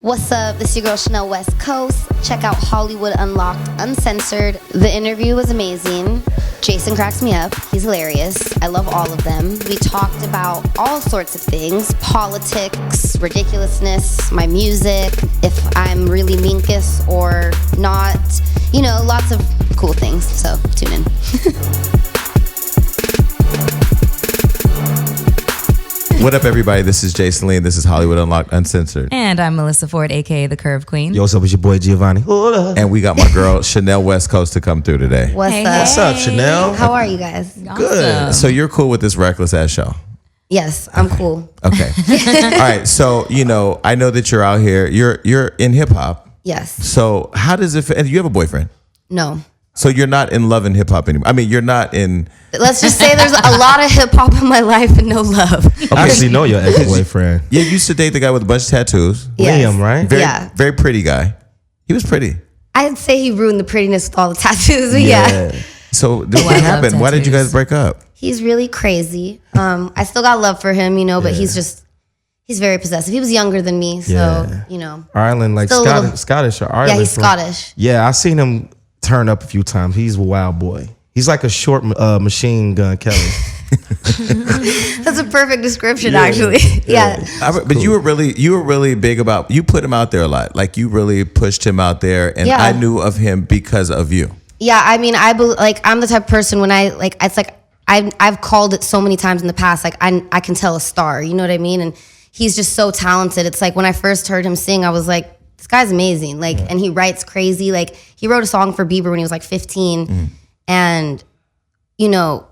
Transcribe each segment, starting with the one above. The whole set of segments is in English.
What's up? This is your girl Chanel West Coast. Check out Hollywood Unlocked Uncensored. The interview was amazing. Jason cracks me up. He's hilarious. I love all of them. We talked about all sorts of things. Politics, ridiculousness, my music, if I'm really minkus or not. You know, lots of cool things. So tune in. What up, everybody? This is Jason Lee, and this is Hollywood Unlocked Uncensored. And I'm Melissa Ford, a.k.a. the Curve Queen. Yo, what's up? It's your boy Giovanni. And we got my girl, Chanel West Coast, to come through today. What's up? What's up, Chanel? How are you guys? Good. So you're cool with this reckless-ass show? Yes, I'm cool. Okay. All right. So, you know, I know that you're out here. You're in hip-hop. Yes. So how does it feel? You have a boyfriend? No. So you're not in love and hip-hop anymore? I mean, you're not in... Let's just say there's a lot of hip-hop in my life and no love. I actually know your ex-boyfriend. Yeah, you used to date the guy with a bunch of tattoos. Yes. Liam, right? Very pretty guy. He was pretty. I'd say he ruined the prettiness with all the tattoos, but yeah. So what happened? Why did you guys break up? He's really crazy. I still got love for him, you know, but he's very possessive. He was younger than me, so, you know. Ireland, like Scottish or Irish. Yeah, he's Scottish. Yeah, I seen him turn up a few times. He's a wild boy. He's like a short machine gun Kelly. That's a perfect description, actually. Yeah. But cool. you were really big about, you put him out there a lot. Like you really pushed him out there, and I knew of him because of you. Yeah, I mean, I'm the type of person when I've called it so many times in the past, like I can tell a star, you know what I mean? And he's just so talented. It's like when I first heard him sing, I was like, this guy's amazing. Like, and he writes crazy. Like, he wrote a song for Bieber when he was like 15. And, you know,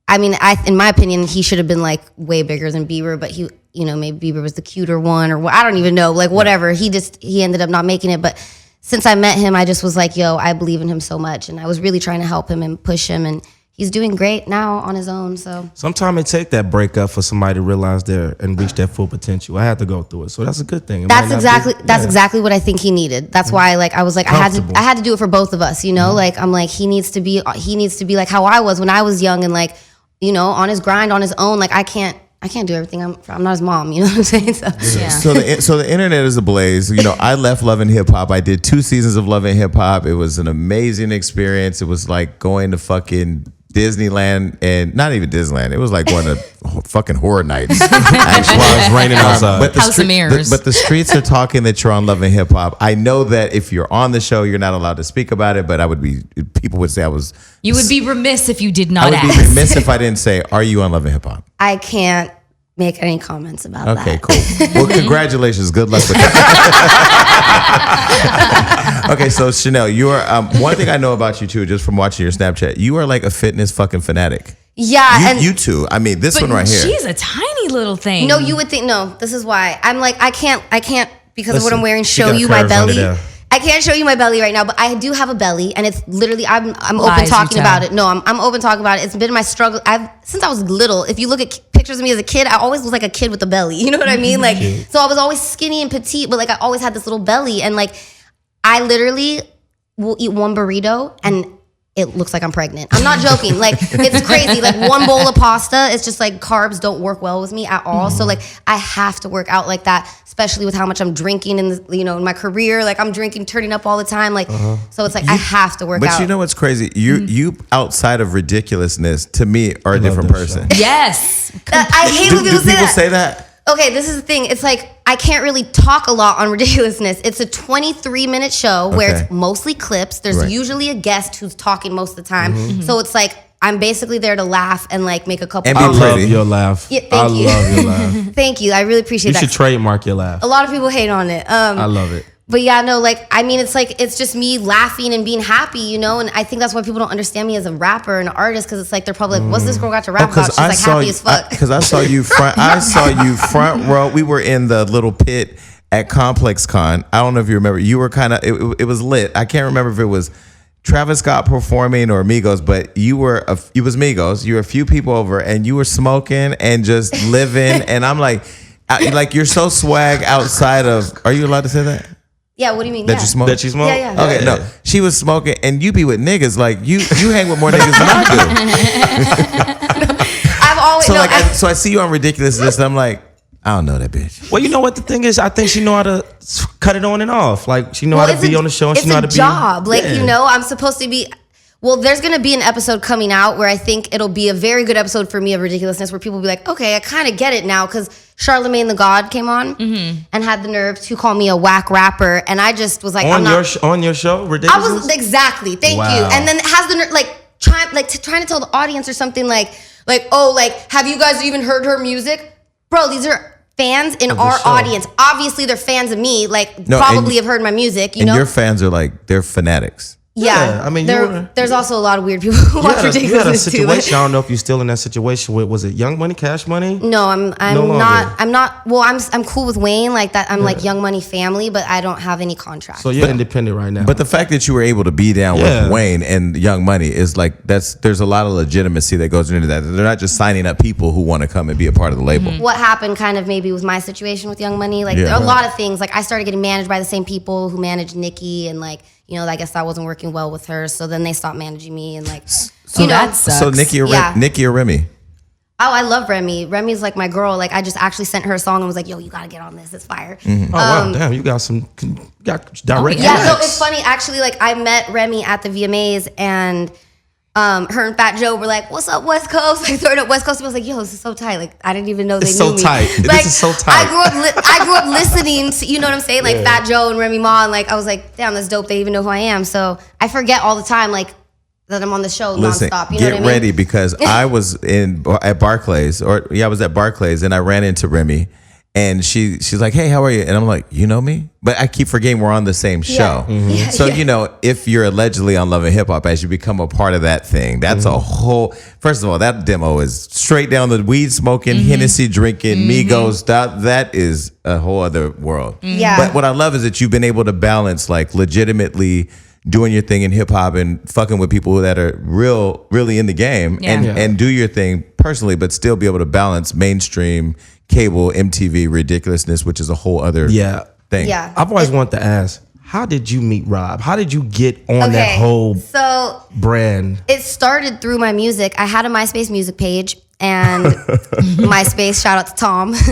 I mean, in my opinion, he should have been like way bigger than Bieber, but he, you know, maybe Bieber was the cuter one, or I don't even know, like whatever. He ended up not making it. But since I met him, I just was like, yo, I believe in him so much. And I was really trying to help him and push him. And he's doing great now on his own. So sometimes it take that breakup for somebody to realize and reach their full potential. I had to go through it, so that's a good thing. That's exactly what I think he needed. That's why, like, I was like, I had to do it for both of us. You know, like I'm like he needs to be like how I was when I was young and like, you know, on his grind on his own. Like I can't do everything. I'm not his mom. You know what I'm saying? So, so the internet is ablaze. You know, I left Love and Hip Hop. I did 2 seasons of Love and Hip Hop. It was an amazing experience. It was like going to fucking Disneyland, and not even Disneyland. It was like going to fucking horror nights. Actually, while it's raining outside. But House of Mirrors. But the streets are talking that you're on Love and Hip Hop. I know that if you're on the show, you're not allowed to speak about it. But people would say I was. You would be remiss if you did not. I would be remiss if I didn't say, "Are you on Love and Hip Hop?" I can't make any comments about that. Okay, cool. Well, congratulations. Good luck with that. Okay, so Chanel, you are one thing I know about you too, just from watching your Snapchat. You are like a fitness fucking fanatic. Yeah, you too. I mean, this one right here. She's a tiny little thing. No, you would think no. This is why I'm like I can't because of what I'm wearing show you my belly. I can't show you my belly right now, but I do have a belly, and it's literally I'm open talking about it. No, I'm open talking about it. It's been my struggle. Since I was little. If you look at pictures of me as a kid, I always was like a kid with a belly. You know what I mean? Like, so I was always skinny and petite, but like I always had this little belly, and like I literally will eat one burrito and it looks like I'm pregnant. I'm not joking. Like, it's crazy. Like, one bowl of pasta, it's just like carbs don't work well with me at all. So like I have to work out like that, especially with how much I'm drinking in in my career. Like I'm drinking, turning up all the time. Like, so it's like I have to work out. But you know what's crazy? You outside of ridiculousness, to me, are a different person. Yes. I hate when people say that. Do people say that? Okay, this is the thing. It's like I can't really talk a lot on ridiculousness. It's a 23-minute show where it's mostly clips. There's usually a guest who's talking most of the time. So it's like I'm basically there to laugh and like make a couple. And I love your laugh. Yeah, thank you. I love your laugh. Thank you. I really appreciate that. You should trademark your laugh. A lot of people hate on it. I love it. But yeah, no, like, I mean, it's just me laughing and being happy, you know? And I think that's why people don't understand me as a rapper and an artist, because it's like, they're probably like, what's this girl got to rap about? She's like happy as fuck. Because I saw you front row. We were in the little pit at Complex Con. I don't know if you remember. You were kind of, it was lit. I can't remember if it was Travis Scott performing or Migos, but it was Migos. You were a few people over and you were smoking and just living. And I'm like you're so swag outside of, are you allowed to say that? Yeah, what do you mean? That you smoke? Yeah, yeah. Okay, no. She was smoking, and you be with niggas. Like, you hang with more niggas than I do. I've always... So I see you on Ridiculousness, and I'm like, I don't know that bitch. Well, you know what the thing is? I think she know how to cut it on and off. Like she know how to be on the show and she know how to be. It's a job. Like, I'm supposed to be. Well, there's going to be an episode coming out where I think it'll be a very good episode for me of Ridiculousness, where people will be like, okay, I kind of get it now, because Charlamagne the God came on and had the nerve to call me a whack rapper, and I just was like, on your show, Ridiculousness. I was exactly, thank you, and then has the nerve trying to tell the audience or something like have you guys even heard her music, bro? These are fans in our audience. Obviously, they're fans of me. Probably have heard my music. You know, your fans are they're fanatics. Yeah, I mean, there's also a lot of weird people who watch Ridiculousness you had a situation. too. I don't know if you're still in that situation. Was it Young Money, Cash Money? No, I'm not. I'm not. Well, I'm cool with Wayne like that. I'm like Young Money family, but I don't have any contract. So you're independent right now. But the fact that you were able to be down with Wayne and Young Money is there's a lot of legitimacy that goes into that. They're not just signing up people who want to come and be a part of the label. What happened kind of maybe was my situation with Young Money. There are a lot of things. I started getting managed by the same people who managed Nicki, and I guess that wasn't working well with her. So then they stopped managing me, and that sucks. So Nicki or Remy? Oh, I love Remy. Remy's my girl. I just actually sent her a song and was like, yo, you gotta get on this. It's fire. Mm-hmm. Oh, wow, damn, you got direct. Yeah, no, it's funny. Actually, I met Remy at the VMAs, and her and Fat Joe were like, what's up, West Coast? Throwing up West Coast. I was like, yo, this is so tight. I didn't even know they knew me. This is so tight. I grew up listening to, you know what I'm saying? Fat Joe and Remy Ma, and I was like, damn, that's dope. They even know who I am. So I forget all the time, that I'm on the show nonstop. You know what I mean? Get ready, because I was at Barclays, I was at Barclays, and I ran into Remy. And she's like, hey, how are you? And I'm like, you know me? But I keep forgetting we're on the same show. Yeah. Mm-hmm. So, if you're allegedly on Love and Hip Hop, as you become a part of that thing, that's a whole, first of all, that demo is straight down the weed smoking, Hennessy drinking, Migos. That is a whole other world. Yeah. But what I love is that you've been able to balance legitimately doing your thing in hip hop and fucking with people that are really in the game and do your thing personally, but still be able to balance mainstream, cable, MTV ridiculousness, which is a whole other thing. Yeah. I've always wanted to ask, how did you meet Rob? How did you get on that whole brand? It started through my music. I had a MySpace music page, and MySpace, shout out to Tom. Have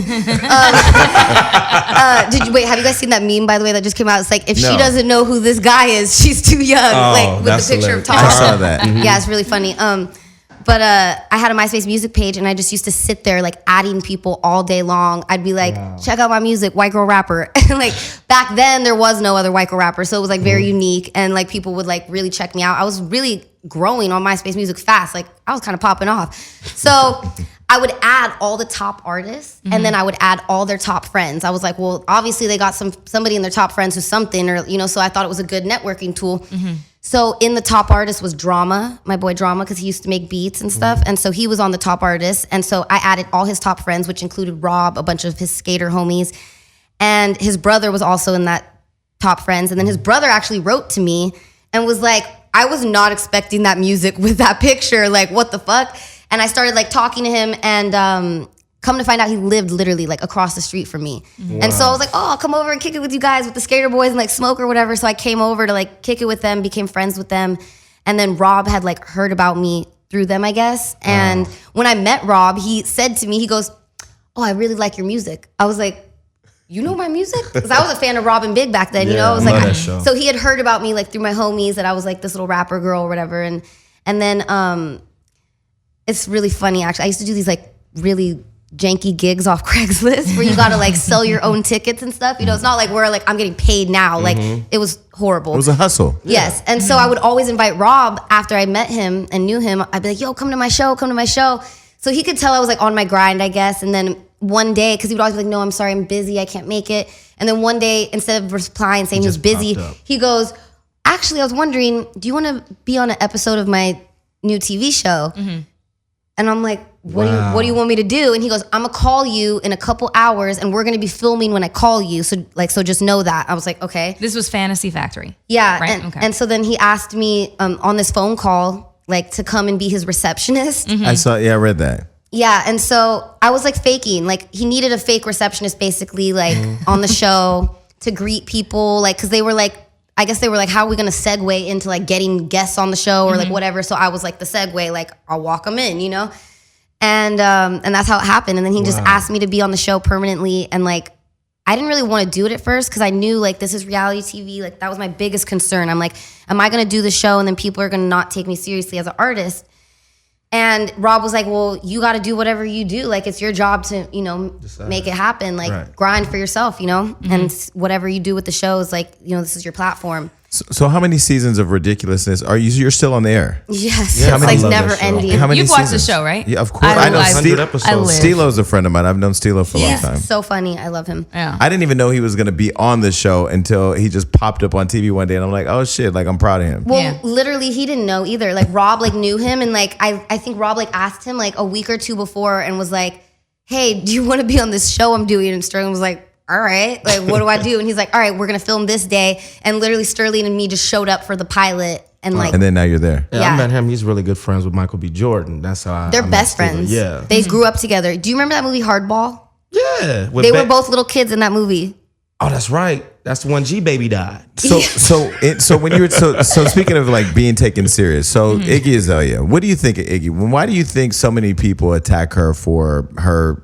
you guys seen that meme, by the way, that just came out? It's if she doesn't know who this guy is, she's too young. With the picture of Tom. I saw that. Yeah, it's really funny. But I had a MySpace music page, and I just used to sit there adding people all day long. I'd be like, check out my music, white girl rapper. And back then there was no other white girl rapper, so it was very unique, and people would really check me out. I was really growing on MySpace music fast. I was kind of popping off. So I would add all the top artists, and then I would add all their top friends. I was like, well, obviously they got somebody in their top friends who's something, or so I thought it was a good networking tool. So in the top artist was Drama, my boy Drama, because he used to make beats and stuff. And so he was on the top artist. And so I added all his top friends, which included Rob, a bunch of his skater homies. And his brother was also in that top friends. And then his brother actually wrote to me and was like, I was not expecting that music with that picture. What the fuck? And I started talking to him, and come to find out he lived literally across the street from me. Wow. And so I was like, oh, I'll come over and kick it with you guys, with the skater boys, and smoke or whatever. So I came over to kick it with them, became friends with them. And then Rob had heard about me through them, I guess. And when I met Rob, he said to me, he goes, oh, I really like your music. I was like, you know my music? Because I was a fan of Rob and Big back then, I was so he had heard about me through my homies, that I was this little rapper girl or whatever. And then it's really funny, actually. I used to do these really janky gigs off Craigslist where you gotta sell your own tickets and stuff. It's not where I'm getting paid now. It was horrible. It was a hustle. Yes. And so I would always invite Rob after I met him and knew him. I'd be like, yo, come to my show. So he could tell I was on my grind, I guess. And then one day, because he would always be like, no, I'm sorry, I'm busy, I can't make it. And then one day, instead of replying saying he was busy, he goes, actually, I was wondering, do you want to be on an episode of my new TV show? And I'm like, what do you want me to do? And he goes, I'm gonna call you in a couple hours, and we're gonna be filming when I call you. So just know that. I was like, okay. This was Fantasy Factory. Yeah. Right? And so then he asked me on this phone call, to come and be his receptionist. I read that. Yeah. And so I was faking, he needed a fake receptionist basically, on the show to greet people, because they were I guess they were how are we gonna segue into getting guests on the show or whatever. So I was the segue, I'll walk them in, And that's how it happened. And then he just asked me to be on the show permanently. And like, I didn't really want to do it at first because I knew like this is reality TV. Like that was my biggest concern. I'm like, am I going to do the show and then people are going to not take me seriously as an artist? And Rob was like, well, you got to do whatever you do. Like it's your job to, you know, make it happen. Like grind for yourself, you know, and whatever you do with the show is like, you know, this is your platform. So how many seasons of ridiculousness are you? You're still on the air? Yes, it's like never ending. How many You've watched seasons? the show, right? Yeah, of course. I know 100 episodes. Stilo's a friend of mine. I've known Stilo for a long time. So funny. I love him. Yeah. I didn't even know he was going to be on the show until he just popped up on TV one day, and I'm like, oh shit! Like I'm proud of him. Well, literally, he didn't know either. Like Rob, like knew him, and like I think Rob like asked him like a week or two before, and was like, hey, do you want to be on this show I'm doing? And Sterling was like, all right, like, what do I do? And he's like, all right, we're going to film this day. And literally Sterling and me just showed up for the pilot. And like, and then now you're there. Yeah, I met him. He's really good friends with Michael B. Jordan. That's how they're I best friends. Yeah. They grew up together. Do you remember that movie Hardball? Yeah. They were both little kids in that movie. Oh, that's right. That's the one G Baby died. So when you were so speaking of like being taken serious, so Iggy Azalea, what do you think of Iggy? Why do you think so many people attack her for her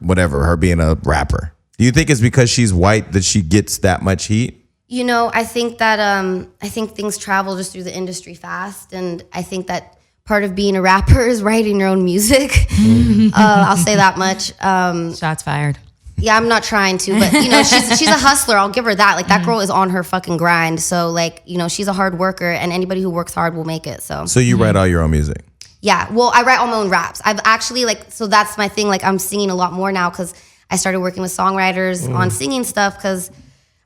being a rapper? Do you think it's because she's white that she gets that much heat? You know, I think that I think things travel just through the industry fast, and I think that part of being a rapper is writing your own music. I'll say that much. Shots fired. Yeah, I'm not trying to, but you know, she's a hustler. I'll give her that. Like that girl is on her fucking grind. So like, you know, she's a hard worker, and anybody who works hard will make it. So you write all your own music? Yeah. Well, I write all my own raps. I've actually so that's my thing. Like I'm singing a lot more now because I started working with songwriters on singing stuff because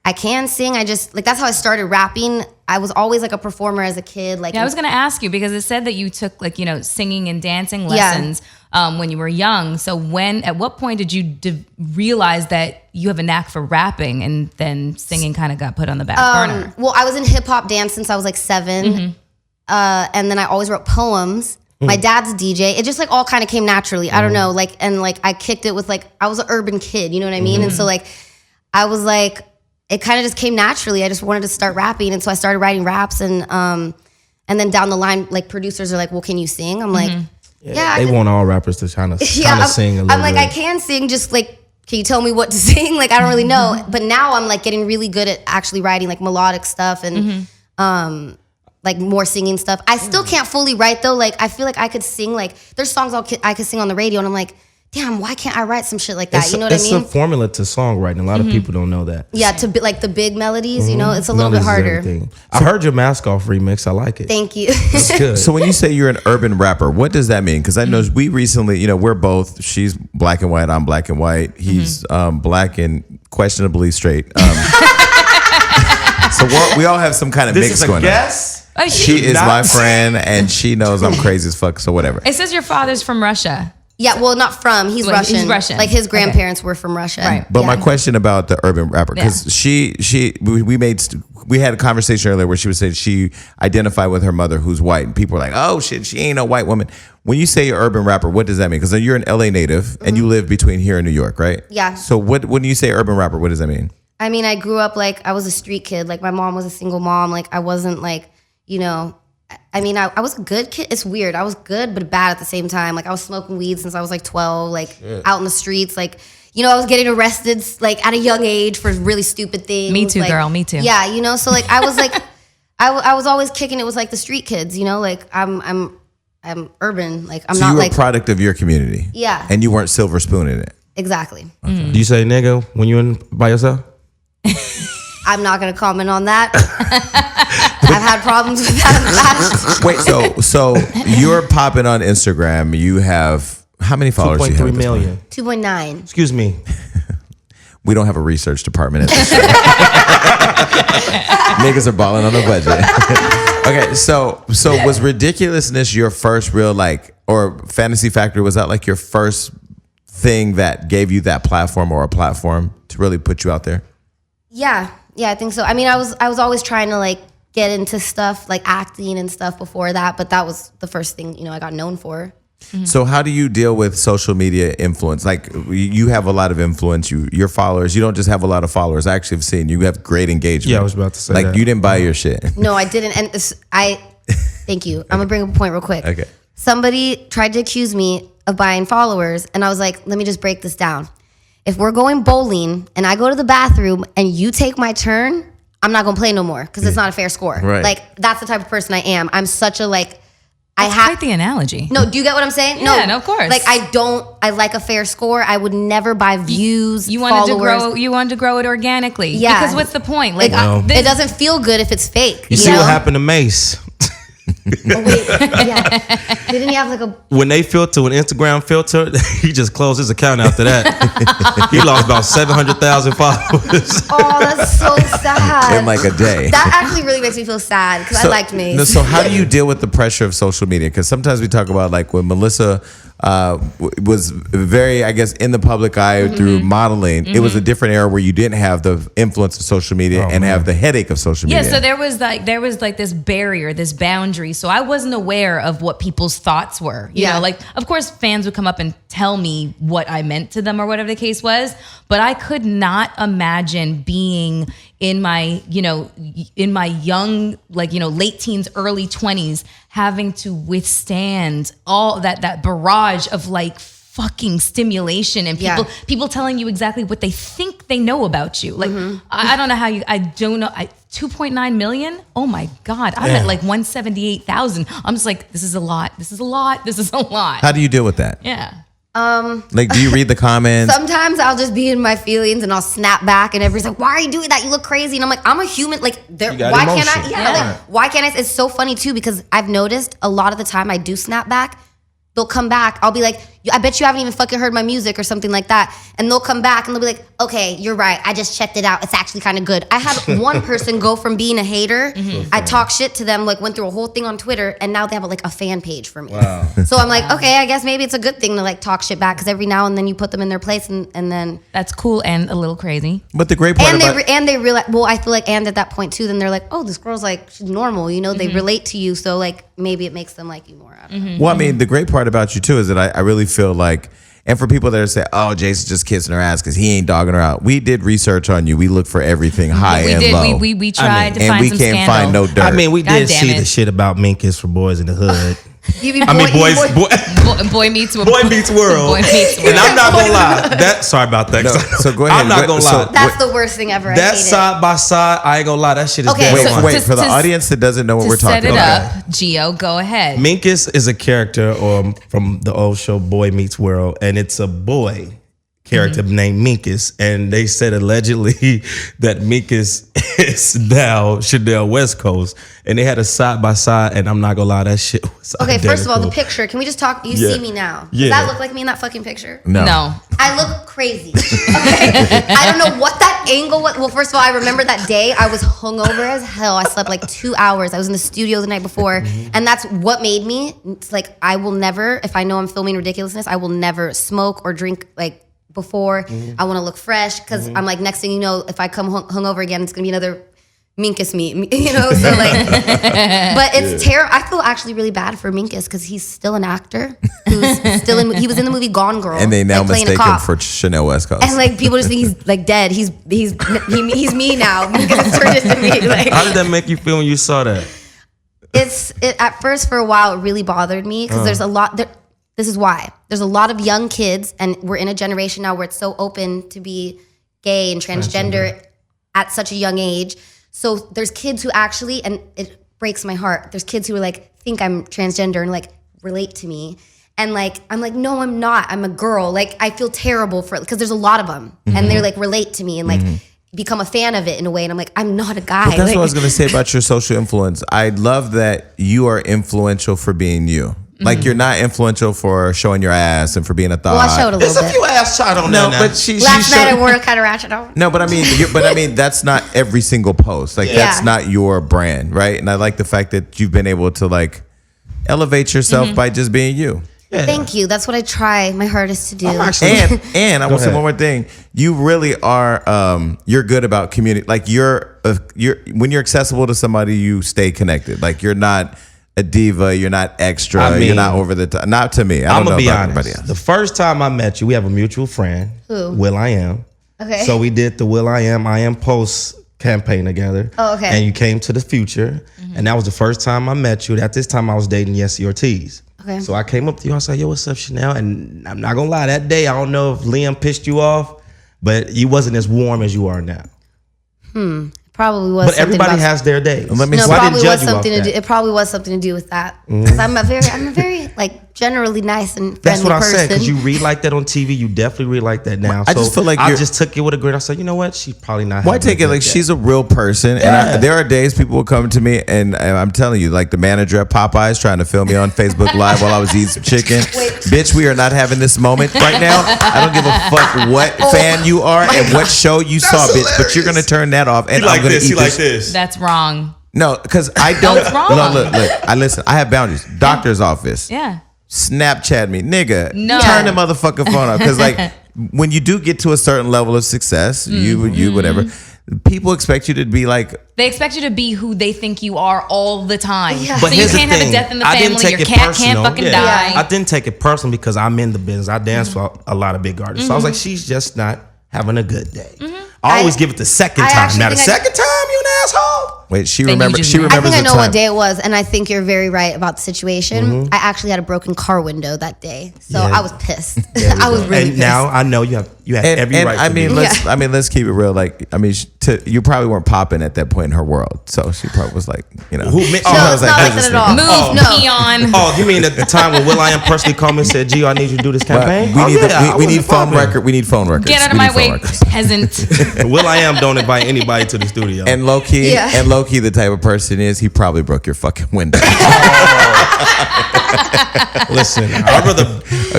I can sing. I just like that's how I started rapping. I was always like a performer as a kid. Like I was gonna ask you because it said that you took like, you know, singing and dancing lessons when you were young. So at what point did you realize that you have a knack for rapping and then singing kind of got put on the back burner? Well, I was in hip hop dance since I was like 7, and then I always wrote poems. My dad's a DJ. It just like all kind of came naturally. I don't know, like, and like I kicked it with like I was an urban kid, you know what I mean? And so like I was like, it kind of just came naturally. I just wanted to start rapping, and so I started writing raps, and then down the line, like producers are like, "Well, can you sing?" I'm like, "Yeah." They want all rappers to kind of sing a little I'm like, bit. I can sing, just like, can you tell me what to sing? Like, I don't really know. But now I'm like getting really good at actually writing like melodic stuff and like more singing stuff. I still can't fully write though. Like I feel like I could sing. Like there's songs I could sing on the radio, and I'm like, damn, why can't I write some shit like that? You know what I mean? It's a formula to songwriting. A lot of people don't know that. Yeah, to be like the big melodies, you know, it's a little bit harder. I heard your Mask Off remix. I like it. Thank you. It's good. So when you say you're an urban rapper, what does that mean? Because I know we recently, you know, we're both, she's black and white, I'm black and white. He's black and questionably straight. So we all have some kind of mix going on. She is my friend, and she knows I'm crazy as fuck, so whatever. It says your father's from Russia. Yeah, well, not from. He's Russian. He's Russian. Like his grandparents were from Russia. Right. But my question about the urban rapper, because we had a conversation earlier where she was saying she identified with her mother who's white, and people were like, oh shit, she ain't no white woman. When you say urban rapper, what does that mean? Because you're an LA native and you live between here and New York, right? Yeah. So when you say urban rapper, what does that mean? I mean, I grew up like I was a street kid. Like my mom was a single mom. Like I wasn't like, you know, I mean, I was a good kid. It's weird. I was good, but bad at the same time. Like I was smoking weed since I was like 12, like out in the streets. Like, you know, I was getting arrested like at a young age for really stupid things. Me too, like, girl. Me too. Yeah, you know. So like I was like, I was always kicking it with like the street kids. You know, like I'm urban. Like I'm not you were like a product of your community. Yeah. And you weren't silver spooning it. Exactly. Do you say nigga when you're in by yourself? I'm not going to comment on that. I've had problems with that in the past. Wait, so you're popping on Instagram. You have how many followers? 2.3 million. 2.9. Excuse me. We don't have a research department. Niggas are balling on the budget. Okay, so was Ridiculousness your first real or Fantasy Factory? Was that like your first thing that gave you that platform or a platform to really put you out there? Yeah, I think so. I mean, I was always trying to like get into stuff like acting and stuff before that, but that was the first thing, you know, I got known for. Mm-hmm. So how do you deal with social media influence? Like you have a lot of influence, your followers, you don't just have a lot of followers. I actually have seen you have great engagement. Yeah, I was about to say like that. you didn't buy your shit. No, I didn't. And thank you. I'm gonna bring up a point real quick. Okay. Somebody tried to accuse me of buying followers. And I was like, let me just break this down. If we're going bowling and I go to the bathroom and you take my turn, I'm not going to play no more because it's not a fair score. Right. Like, that's the type of person I am. I'm such a, like, That's quite the analogy. No, do you get what I'm saying? Yeah, no, of course. Like, I like a fair score. I would never buy views, You wanted followers. you wanted to grow it organically. Yeah. Because what's the point? Like, it doesn't feel good if it's fake. You see what happened to Mace? Oh, wait, yeah. Didn't he have like a... When they filter an Instagram filter, he just closed his account after that. He lost about 700,000 followers. Oh, that's so sad. In like a day. That actually really makes me feel sad because I liked me. So how do you deal with the pressure of social media? Because sometimes we talk about like when Melissa was very, I guess, in the public eye through modeling. It was a different era where you didn't have the influence of social media and have the headache of social media. Yeah, so there was like this barrier, this boundary. So I wasn't aware of what people's thoughts were. You know, like of course fans would come up and tell me what I meant to them or whatever the case was, but I could not imagine being in my young, like, late teens, early 20s, having to withstand all that barrage of like fucking stimulation and people telling you exactly what they think they know about you. Like, I don't know how I don't know. 2.9 million? Oh my God. I'm at like 178,000. I'm just like, this is a lot. This is a lot. This is a lot. How do you deal with that? Yeah. Like, do you read the comments? Sometimes I'll just be in my feelings and I'll snap back and everybody's like, why are you doing that? You look crazy. And I'm like, I'm a human. Like, why can't I? Yeah, like, why can't I? It's so funny too, because I've noticed a lot of the time I do snap back. They'll come back. I'll be like, I bet you haven't even fucking heard my music or something like that. And they'll come back and they'll be like, okay, you're right. I just checked it out. It's actually kind of good. I had one person go from being a hater. I talk shit to them, like went through a whole thing on Twitter, and now they have like a fan page for me. Wow. So I'm like, okay, I guess maybe it's a good thing to like talk shit back, because every now and then you put them in their place and then. That's cool and a little crazy. But the great part and they realize, well, I feel like, and at that point too, then they're like, oh, this girl's like, she's normal, they relate to you. So like maybe it makes them like you more. Well, I mean, the great part about you too is that I really feel like, and for people that are saying, oh, Jason's just kissing her ass because he ain't dogging her out. We did research on you. We looked for everything high and low. We tried to find some scandal. And we can't find no dirt. I mean, we did see the shit about Minkus for Boys in the Hood. Boy Meets World. Boy Meets World. And I'm not gonna lie. Sorry about that. No, so go ahead. I'm not gonna lie. That's the worst thing ever. That side by side, I ain't gonna lie. That shit is okay. Wait, for the audience that doesn't know what we're talking about. Set it up, Gio. Go ahead. Minkus is a character from the old show Boy Meets World, and it's a boy character named Minkus, and they said allegedly that Minkus is now Chanel West Coast, and they had a side by side, and I'm not gonna lie, that shit was identical. First of all, the picture. Can we just talk? You see me now. Does that look like me in that fucking picture? No. I look crazy. Okay? I don't know what that angle was. Well, first of all, I remember that day I was hungover as hell. I slept like 2 hours. I was in the studio the night before, and that's what made me. It's like, I will never, if I know I'm filming ridiculousness, I will never smoke or drink like before. I want to look fresh, because I'm like, next thing you know, if I come hungover again, it's gonna be another Minkus me, so like, but it's terrible. I feel actually really bad for Minkus, because he's still an actor who's he was in the movie Gone Girl, and they now like, mistake him for Chanel West Coast, and like people just think he's like dead. He's me now. Minkus turned into me. Like, how did that make you feel when you saw that? It at first, for a while, it really bothered me, because there's a lot there. This is why. There's a lot of young kids, and we're in a generation now where it's so open to be gay and transgender at such a young age. So there's kids who actually, and it breaks my heart, there's kids who are like, think I'm transgender and like relate to me. And like, I'm like, no, I'm not. I'm a girl. Like, I feel terrible because there's a lot of them, and they're like, relate to me and like become a fan of it in a way. And I'm like, I'm not a guy. But that's like, what I was going to say about your social influence. I love that you are influential for being you. Like, you're not influential for showing your ass and for being a thought. Well, I showed a little bit. There's a few ass shot on no, that. But she last night I wore a kind of ratchet on. No, but I mean, that's not every single post. Like, that's not your brand, right? And I like the fact that you've been able to like elevate yourself by just being you. Yeah. Thank you. That's what I try my hardest to do. And I will say one more thing. You really are. You're good about community. Like, you're when you're accessible to somebody, you stay connected. Like, you're not a diva, you're not extra, you're not over the top. Not to me. I'm gonna be honest. The first time I met you, we have a mutual friend, Will I Am. Okay. So we did the Will I Am Post campaign together. Oh, okay. And you came to the future, and that was the first time I met you. At this time, I was dating Yessie Ortiz. Okay. So I came up to you. I was like, yo, what's up, Chanel? And I'm not going to lie. That day, I don't know if Liam pissed you off, but you wasn't as warm as you are now. Probably was. But everybody has their days. Let me No, see. it I probably didn't was judge you off something to do. that. It probably was something to do with that. Because I'm a very like generally nice and friendly That's what I person. said, because you read like that on TV. You definitely read like that now. I just feel like I just took it with a grain. I said, you know what? She's probably not. Why take it like she's a real person? And there are days people will come to me, and I'm telling you, like the manager at Popeyes trying to film me on Facebook Live while I was eating some chicken. Bitch, we are not having this moment right now. I don't give a fuck what fan you are and what show you saw, bitch. But you're gonna turn that off, and I'm gonna eat this. That's wrong. No, because I don't. That's wrong. Look. I listen. I have boundaries. Doctor's office. Yeah. Snapchat me, nigga. No. Turn the motherfucking phone off. Because like when you do get to a certain level of success, you whatever, people expect you to be like. They expect you to be who they think you are all the time. Yeah. So But you here's the can't have a thing. death in the I didn't family. take Your it cat personal. can't fucking Yeah. die. I didn't take it personal because I'm in the business. I dance for a lot of big artists. So I was like, she's just not having a good day. I always give it the second I time. actually Now the think second time, you an asshole. Wait, she Then you remembers. just She know. remembers. I think I know the what time. day it was, and I think you're very right about the situation. I actually had a broken car window that day, so Yeah. I was pissed. I was really And pissed. now I know you have every And right. I to mean, be. let's keep it real. Like, I mean, you probably weren't popping at that point in her world, so she probably was like, you know, Who ma- no, oh, it's not like that at all. Move, no. peon. Oh, you mean at the time when Will.i.am personally called me and said, "Gio, I need you to do this but campaign"? we Oh, need yeah, I we need wasn't phone popping. record. We need phone records. Get out of We my need phone way, records. peasant. Will.i.am don't invite anybody to the studio. And low key, Yeah. the type of person is he probably broke your fucking window. Listen, I'd rather.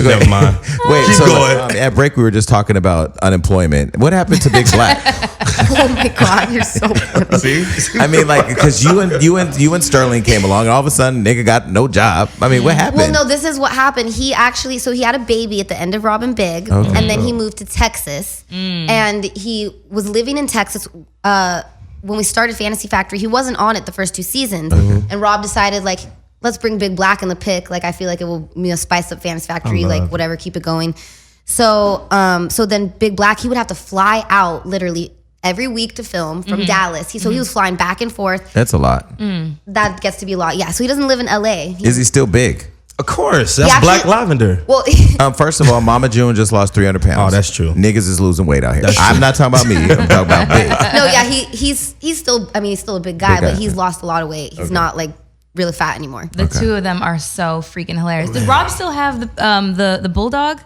Never mind. Wait, Keep so going. at break we were just talking about unemployment. What happened to Big Black? Oh my god, you're so funny. See? I mean, like, because you and Sterling came along, and all of a sudden, nigga got no job. I mean, what happened? Well, no, this is what happened. He actually, so he had a baby at the end of Robin Big, Okay. and then he moved to Texas, and he was living in Texas. When we started Fantasy Factory, he wasn't on it the first 2 seasons, and Rob decided like, let's bring Big Black in the pick. Like, I feel like it will, spice up Fantasy Factory, like whatever, keep it going. So, so then Big Black, he would have to fly out literally every week to film from Dallas. So he was flying back and forth. That's a lot. That gets to be a lot. Yeah. So he doesn't live in LA. Is he still big? Of course, that's actually- Black Lavender. Well, First of all, Mama June just lost 300 pounds. Oh, that's true. Niggas is losing weight out here. That's I'm true. not talking about me. I'm talking about big. no, yeah, he's still. I mean, he's still a big guy, Big guy. but he's lost a lot of weight. He's not like really fat anymore. The two of them are so freaking hilarious. Did Rob still have the bulldog?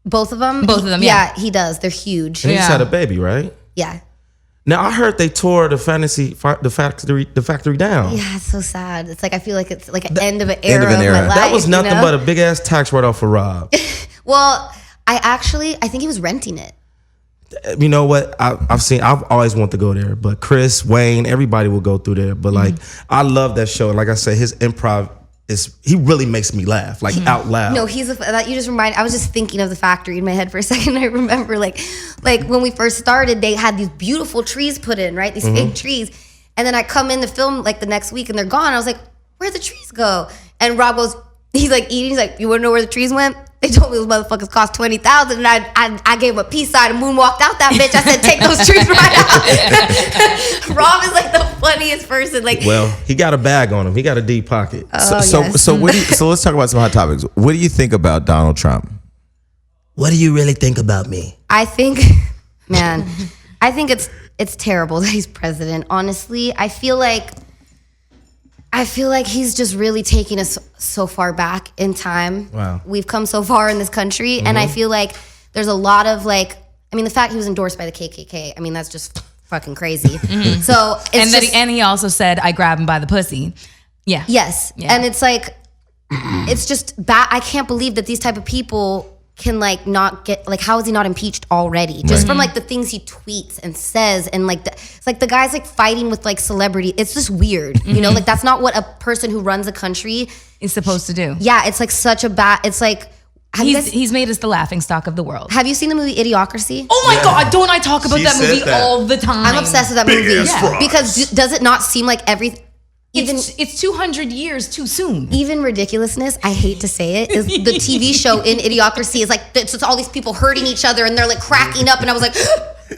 Both of them. Both of them, yeah. he does. They're huge. He just Yeah. had a baby, right? Yeah, Now I heard they tore the factory down. yeah. It's so sad. It's like I feel like it's like an end of an era of an of era. my life. That was nothing you know? but a big ass tax write off for Rob. Well, I think he was renting it. You know what? I've always wanted to go there, but Chris, Wayne, everybody will go through there. But like, I love that show. Like I said, his improv he really makes me laugh, like out loud. No, that you just remind. I was just thinking of the factory in my head for a second. I remember like when we first started, they had these beautiful trees put in, right? These fake trees, and then I come in to film like the next week, and they're gone. I was like, where'd the trees go? And Rob goes, he's like eating. He's like, you want to know where the trees went? They told me those motherfuckers cost $20,000, and I gave him a peace sign and moonwalked out that bitch. I said, take those trees right out. Rob is like the funniest person. Like, Well, he got a bag on him. He got a deep pocket. yes. So let's talk about some hot topics. What do you think about Donald Trump? What do you really think about me? I think, man, I think it's terrible that he's president. Honestly, I feel like he's just really taking us so far back in time. Wow. We've come so far in this country, and I feel like there's a lot of like, I mean, the fact he was endorsed by the KKK, I mean, that's just fucking crazy. So it's And he also said, I grab him by the pussy. Yeah. yes, Yeah. and it's like, it's just bad. I can't believe that these type of people can like not get, like, how is he not impeached already? Just from like the things he tweets and says, and like it's like the guy's like fighting with like celebrity. It's just weird, you know, like that's not what a person who runs a country Is supposed to do. Yeah, it's like such a bad. It's like He's made us the laughing stock of the world. have you seen the movie Idiocracy? Oh my God, don't I talk about She that said movie that. all the time? I'm obsessed with that movie ass frogs. because does it not seem like It's 200 years too soon. even ridiculousness, I hate to say it, is the TV show in Idiocracy is like it's just all these people hurting each other and they're like cracking up, and I was like,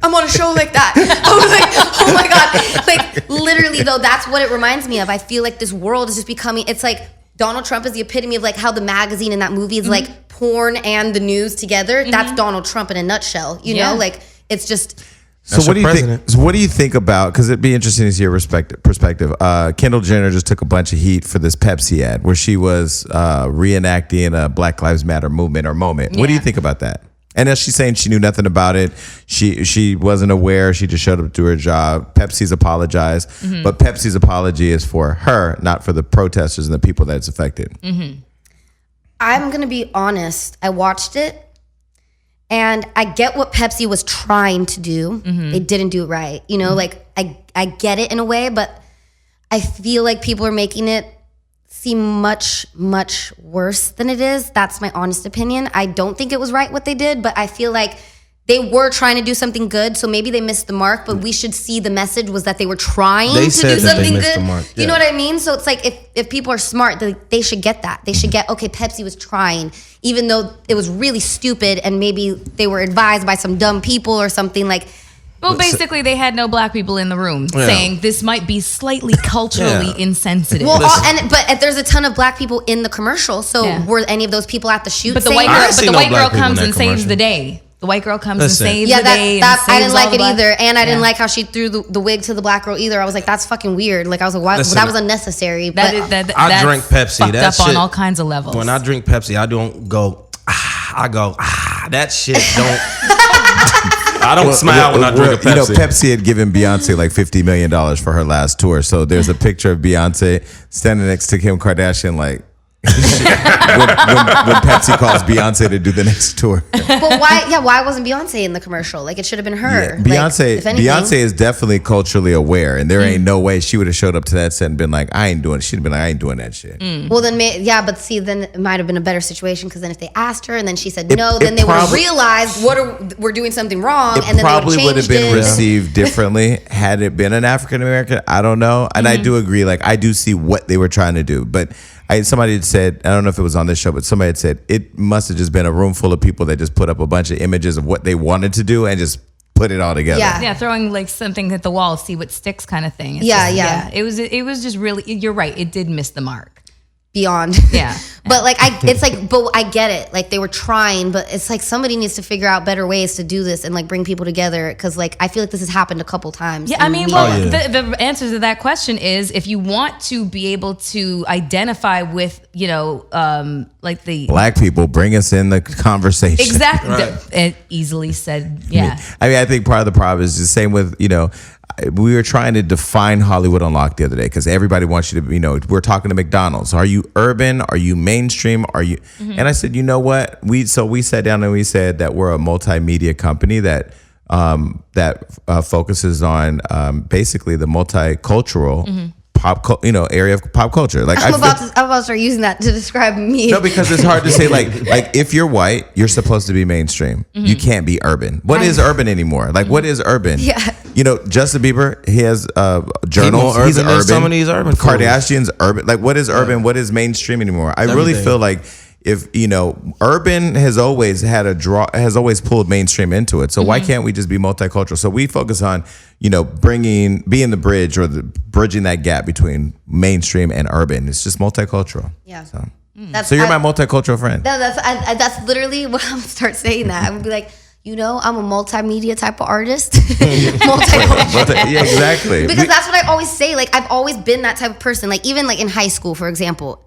I'm on a show like that. I was like, oh my God. Like literally though, that's what it reminds me of. I feel like this world is just becoming, it's like Donald Trump is the epitome of like how the magazine in that movie is like porn and the news together. That's Donald Trump in a nutshell. You know, like it's just. So what do you think? So what do you think about? Because it'd be interesting to see your perspective. Kendall Jenner just took a bunch of heat for this Pepsi ad where she was reenacting a Black Lives Matter movement or moment. What do you think about that? And as she's saying, she knew nothing about it. She wasn't aware. She just showed up to do her job. Pepsi's apologized, but Pepsi's apology is for her, not for the protesters and the people that it's affected. I'm gonna be honest. I watched it, and I get what Pepsi was trying to do. They didn't do it right. You know, like I get it in a way, but I feel like people are making it seem much, much worse than it is. That's my honest opinion. I don't think it was right what they did, but I feel like they were trying to do something good, so maybe they missed the mark, but we should see the message was that they were trying to do something good. Yeah. You know what I mean? So it's like if people are smart, they should get that. They should get, okay, Pepsi was trying, even though it was really stupid and maybe they were advised by some dumb people or something like. Well, basically, they had no black people in the room saying this might be slightly culturally insensitive. Well, but there's a ton of black people in the commercial. So were any of those people at the shoot? But the white girl comes and saves the day. The white girl comes and saves the day. I didn't like it either, and I didn't like how she threw the wig to the black girl either. I was like, that's fucking weird. Like I was like, why? That was unnecessary. I drink Pepsi. That shit, up on all kinds of levels. When I drink Pepsi, I don't go. I go. That shit don't. I don't smile when I drink a Pepsi. You know, Pepsi had given Beyonce like $50 million for her last tour. So there's a picture of Beyonce standing next to Kim Kardashian, like when Pepsi calls Beyonce to do the next tour. But why wasn't Beyonce in the commercial? Like it should have been her. Yeah, Beyonce is definitely culturally aware, and there ain't no way she would have showed up to that set and been like, I ain't doing. She'd have been like, I ain't doing that shit. Well, then but see, then it might have been a better situation because then if they asked her and then she said no, then they would have realized we're doing something wring, and then probably would have been it. received differently had it been an African American. I don't know, and I do agree. Like I do see what they were trying to do, but. Somebody had said, I don't know if it was on this show, but somebody had said it must have just been a room full of people that just put up a bunch of images of what they wanted to do and just put it all together. Yeah, throwing like something at the wall, see what sticks kind of thing. It was just really, you're right, it did miss the mark. Beyond. Yeah. But like but I get it. Like they were trying, but it's like somebody needs to figure out better ways to do this and like bring people together because like I feel like this has happened a couple times. Yeah, I mean, the answer to that question is if you want to be able to identify with, you know, like the black people, bring us in the conversation. Exactly. Right. Easily said. Yeah. I mean, I think part of the problem is the same with, you know, we were trying to define Hollywood Unlocked the other day because everybody wants you to, you know, we're talking to McDonald's. Are you urban? Are you mainstream? Are you? And I said, you know what? We sat down and we said that we're a multimedia company that focuses on basically the multicultural area of pop culture. Like I'm about to start using that to describe me. No, because it's hard to say. Like if you're white, you're supposed to be mainstream. You can't be urban. What is urban anymore? Like what is urban? Yeah. You know, Justin Bieber, he has journals. He's urban. Some of these urban. Kardashians, urban. Like what is urban? What is mainstream anymore? I really feel like if you know, urban has always pulled mainstream into it. So why can't we just be multicultural? So we focus on, you know, being the bridge or bridging that gap between mainstream and urban. It's just multicultural. Yeah. So you're my multicultural friend. No, that's literally what I'm gonna start saying. That I'm gonna be like, you know, I'm a multimedia type of artist. Multicultural. Yeah, exactly. Because that's what I always say. Like I've always been that type of person. Like even like in high school, for example,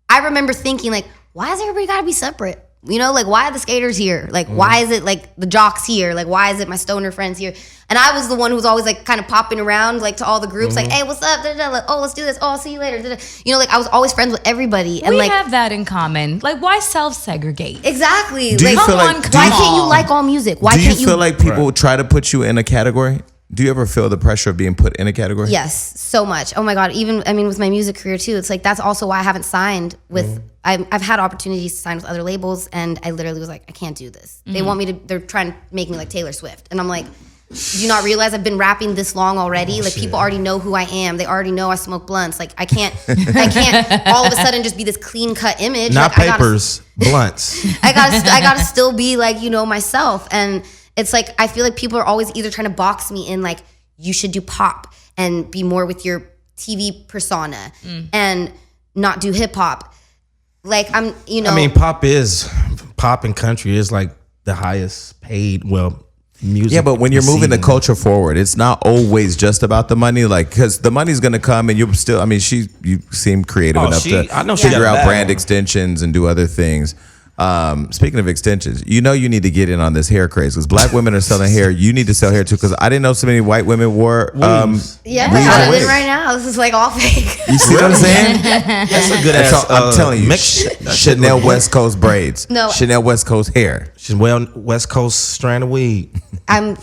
I remember thinking like, why has everybody got to be separate? You know, like why are the skaters here? Like why is it like the jocks here? Like why is it my stoner friends here? And I was the one who was always like kind of popping around like to all the groups, like, hey, what's up? Like, oh, let's do this. Oh, I'll see you later. You know, like I was always friends with everybody. And we like have that in common. Like why self-segregate? Exactly. Do you like, feel like why can't you like all music? Why can't you feel like people try to put you in a category? Do you ever feel the pressure of being put in a category? Yes, so much. Oh my God. Even, I mean, with my music career too, it's like, that's also why I haven't signed with, I've had opportunities to sign with other labels and I literally was like, I can't do this. They want me to, they're trying to make me like Taylor Swift. And I'm like, do you not realize I've been rapping this long already? Like people already know who I am. They already know I smoke blunts. Like I can't all of a sudden just be this clean cut image. Not like, papers, blunts. I gotta still be like, you know, myself. And it's like, I feel like people are always either trying to box me in like, you should do pop and be more with your TV persona. And not do hip hop. Like I'm, you know. I mean, pop and country is like the highest paid, music. Yeah, but when you're moving the culture forward, it's not always just about the money. Like, because the money's gonna come, and you still. I mean, you seem creative enough to figure out brand extensions and do other things. Speaking of extensions, you need to get in on this hair craze because black women are selling hair. You need to sell hair too because I didn't know so many white women wore weaves. I'm in right now. This is like all fake. You see what I'm saying? That's a good ass. I'm telling you, Chanel West Coast braids. No, Chanel West Coast hair. Chanel West Coast strand of weed. I'm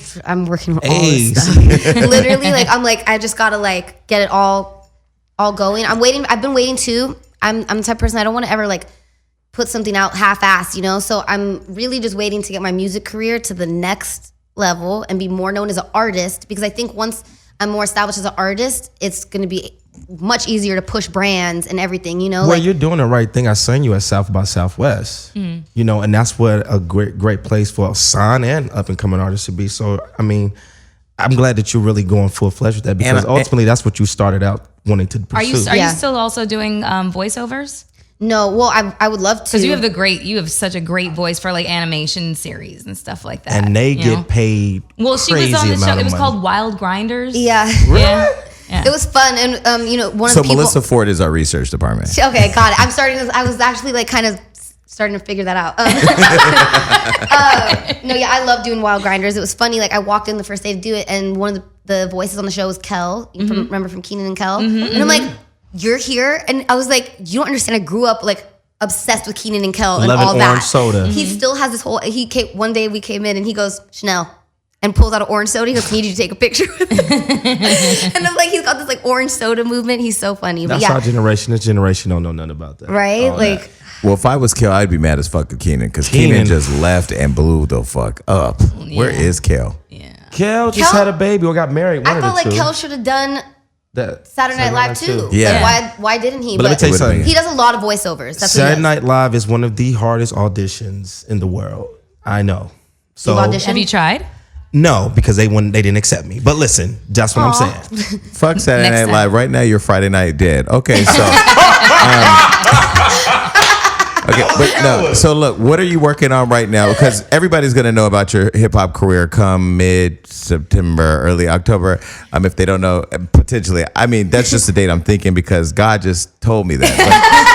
working with all this stuff. Literally, I just gotta get it all going. I'm waiting. I've been waiting too. I'm the type of person I don't want to ever put something out half-assed, so I'm really just waiting to get my music career to the next level and be more known as an artist, because I think once I'm more established as an artist, it's going to be much easier to push brands and everything, Well, you're doing the right thing. I seen you at South by Southwest, and that's what a great place for a sign and up-and-coming artists to be. So, I mean, I'm glad that you're really going full-fledged with that, because ultimately that's what you started out wanting to pursue. Are you still also doing voiceovers? No, well, I would love to. Because you have such a great voice for animation series and stuff like that. And they get paid. Well, she was on the show. It was called Wild Grinders. Yeah. Really? Yeah. It was fun. And, one of the people. So Melissa Ford is our research department. Okay, got it. I was actually kind of starting to figure that out. I love doing Wild Grinders. It was funny. I walked in the first day to do it, and one of the voices on the show was Kel. Remember from Kenan and Kel? And I'm like, you're here? And I was like, you don't understand. I grew up obsessed with Kenan and Kel and all that. Orange soda. He still has this whole. One day we came in and he goes, Chanel, and pulls out an orange soda. He goes, need you to take a picture with him. And I'm like, he's got this orange soda movement. He's so funny. That's our generation. This generation don't know nothing about that. Right? Well, if I was Kel, I'd be mad as fuck at Kenan because Kenan just left and blew the fuck up. Yeah. Where is Kel? Yeah. Kel just had a baby or got married. I felt Kel should have done Saturday Night Live too. Yeah. Why didn't he? But let me tell you something. He does a lot of voiceovers. That's Saturday Night Live is one of the hardest auditions in the world. I know. So have you tried? No, because they didn't accept me. But listen, that's what I'm saying. Fuck Saturday Night Live. Right now, you're Friday night dead. Okay, so. So look, what are you working on right now? Because everybody's gonna know about your hip hop career come mid-September, early October. If they don't know, potentially. I mean, that's just the date I'm thinking because God just told me that.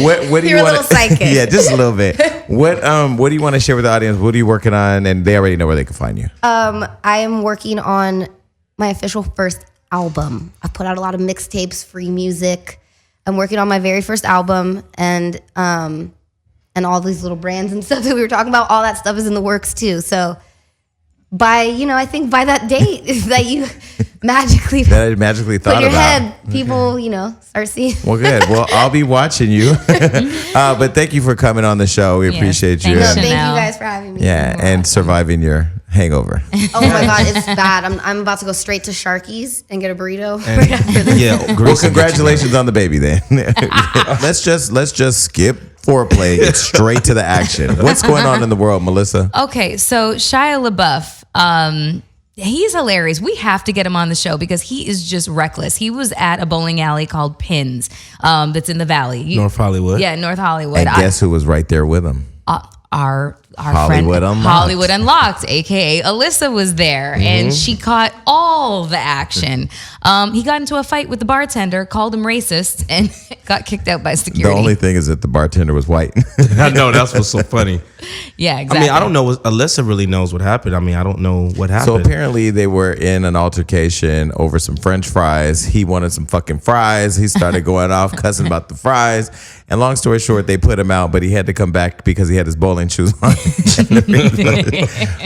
What do you want? You're a little psychic. Yeah, just a little bit. What do you want to share with the audience? What are you working on? And they already know where they can find you. I am working on my official first album. I've put out a lot of mixtapes, free music. I'm working on my very first album, and all these little brands and stuff that we were talking about. All that stuff is in the works too. So I think by that date that you magically thought put your about head, people start seeing. Well, good. Well, I'll be watching you. But thank you for coming on the show. We appreciate you. Thank you guys for having me. Yeah, and surviving your hangover. Oh my God, it's bad. I'm about to go straight to Sharky's and get a burrito right after this. Yeah. Well, congratulations on the baby then. Let's just skip foreplay, get straight to the action. What's going on in the world, Melissa? Okay, so Shia LaBeouf, he's hilarious. We have to get him on the show because he is just reckless. He was at a bowling alley called Pins, that's in the Valley. North Hollywood. Yeah, North Hollywood. And guess who was right there with him? Our Hollywood friend Unlocked. Hollywood Unlocked, aka Alyssa, was there, and she caught all the action. He got into a fight with the bartender, called him racist, and got kicked out by security. The only thing is that the bartender was white. I know, that's what's so funny. Yeah, exactly. I mean, I don't know. Alyssa really knows what happened. I mean, I don't know what happened. So apparently they were in an altercation over some French fries. He wanted some fucking fries. He started going off, cussing about the fries. And long story short, they put him out, but he had to come back because he had his bowling shoes on.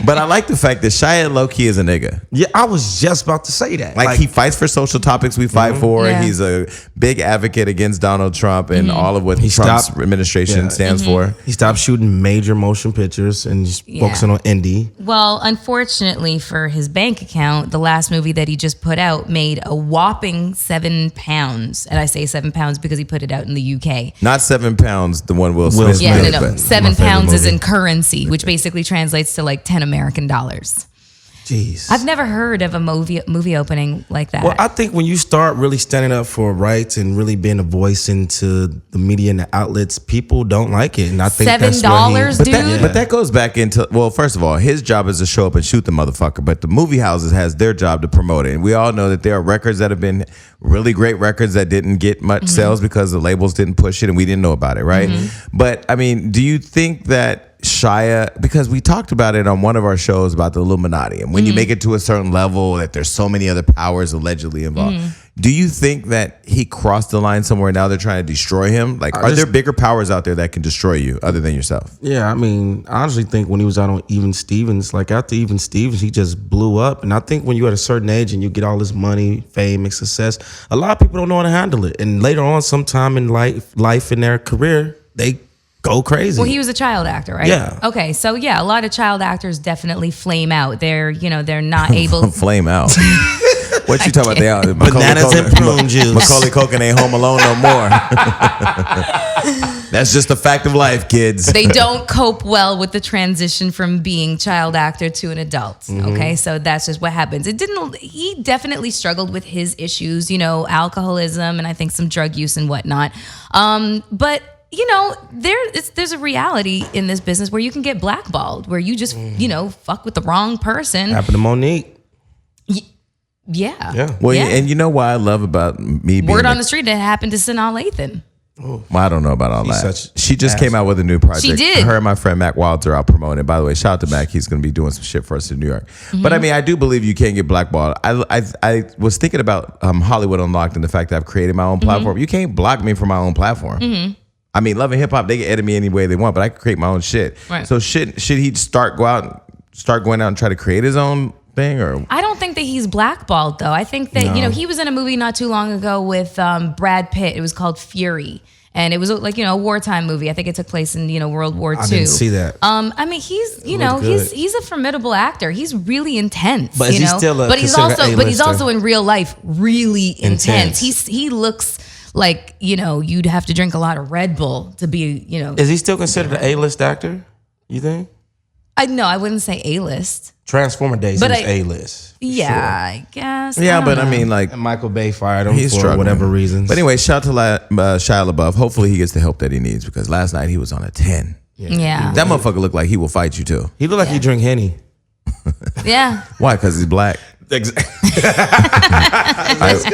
But I like the fact that Shia low-key is a nigga. Yeah, I was just about to say that. Like he fights for social topics we fight for. Yeah. He's a big advocate against Donald Trump and all of what Trump's administration stands for. He stopped shooting major motion pictures and just focusing on indie. Well, unfortunately for his bank account, the last movie that he just put out made a whopping £7. And I say £7 because he put it out in the UK. Not £7, the one Will Smith made. No. £7 is in currency, which basically translates to like 10 American dollars. Jeez. I've never heard of a movie opening like that. Well, I think when you start really standing up for rights and really being a voice into the media and the outlets, people don't like it. And I think that's $7, dude. But that goes back into, well, first of all, his job is to show up and shoot the motherfucker. But the movie houses has their job to promote it. And we all know that there are records that have been really great records that didn't get much sales because the labels didn't push it and we didn't know about it, right? But I mean, do you think that Shia, because we talked about it on one of our shows about the Illuminati, and when you make it to a certain level that there's so many other powers allegedly involved, do you think that he crossed the line somewhere? Now they're trying to destroy him? Like, are there bigger powers out there that can destroy you other than yourself? Yeah, I mean, I honestly think when he was out on Even Stevens, like after Even Stevens, he just blew up. And I think when you're at a certain age and you get all this money, fame, and success, a lot of people don't know how to handle it. And later on, sometime in life in their career, they go crazy. Well, he was a child actor, right? Yeah. Okay, so yeah, a lot of child actors definitely flame out. They're not able. Flame out. What you talking about? They out. Bananas and prune juice. Macaulay Culkin ain't home alone no more. That's just a fact of life, kids. They don't cope well with the transition from being child actor to an adult. Okay, so that's just what happens. He definitely struggled with his issues, alcoholism and I think some drug use and whatnot. But there's a reality in this business where you can get blackballed, where you just, fuck with the wrong person. Happened to Monique. Yeah. Well, and you know what I love about me being Word on the street that happened to Sanaa Lathan. Well, I don't know about all He's that. such She just came out with a new project. She did. Her and my friend Mac Wilder out promoting it. By the way, shout out to Mac. He's going to be doing some shit for us in New York. But I mean, I do believe you can't get blackballed. I was thinking about Hollywood Unlocked and the fact that I've created my own platform. You can't block me from my own platform. I mean, Love and Hip Hop, they can edit me any way they want, but I can create my own shit. Right. So should he start going out and try to create his own thing? Or I don't think that he's blackballed, though. I think that, he was in a movie not too long ago with Brad Pitt. It was called Fury. And it was like, a wartime movie. I think it took place in, World War II. I didn't see that. I mean, he's a formidable actor. He's really intense. But is he still but he's also in real life really intense. He looks like, you'd have to drink a lot of Red Bull to be, Is he still considered an A-list actor, you think? I wouldn't say A-list. Transformer days, he was A-list. Yeah, sure. I guess. yeah, but I mean, like, And Michael Bay fired him he's for struggling. whatever reasons. But anyway, shout out to Shia LaBeouf. Hopefully he gets the help that he needs because last night he was on a 10. Yeah. That motherfucker looked like he will fight you too. He looked like he drink Henny. Yeah. Why? Because he's black. Exactly.